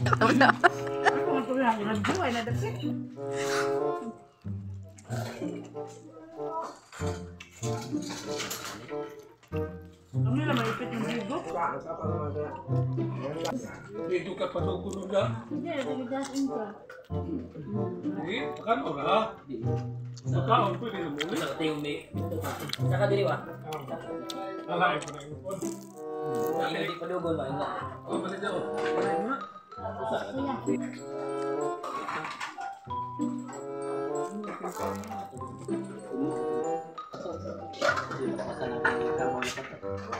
Wala. Ako ito lang, nagbuhay na dapit. Kami lang maipit ng bigo. Dito ka pa daw kuno na. Hindi, nagdasin ka. Hindi, kan ora. Sakaon ko din mo. Sa tayo may saka diri wa. Ala ay ko na ipon. Hindi pa dugon ba ina. Oh, balik daw.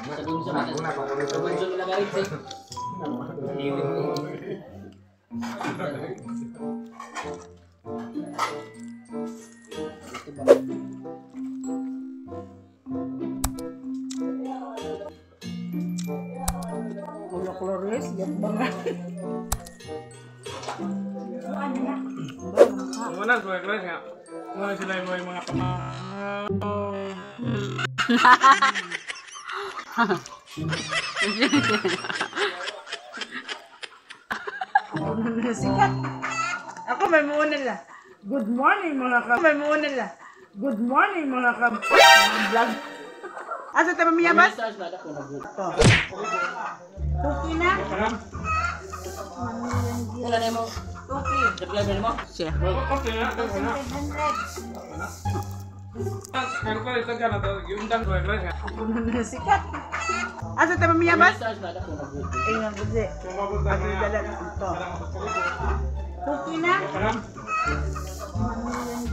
Sa gunso na. Sa gunso na garit say. Kulo-klores, yan ba nga? Mana kelas ya? Mana sila yung mga Sikat. Ako may muna lang. Good morning mga kab. May muna lang. Good morning mga kab. Vlog. Asa tayo mamiyabas? Ito. Tuki na? Wala na mo. Tuki. Deployment mo. Siya. Okay na. Pero ko ito ka na to, yung dan ko kelas ya. Ako na sikat. Asa tayo mamiyabas? Ay nga buzi. Mabuta Ako na. dala ito. Tuki na?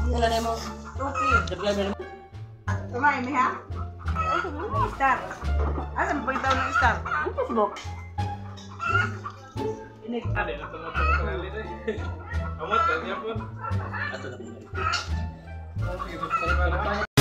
Wala na mo. Tuki. Deployment mo. Tumay mi ha? May star. Asa mo pagitaw ng star? Ang Facebook. Ada na to kali deh. Amat ya pun. Ato na. Gitu.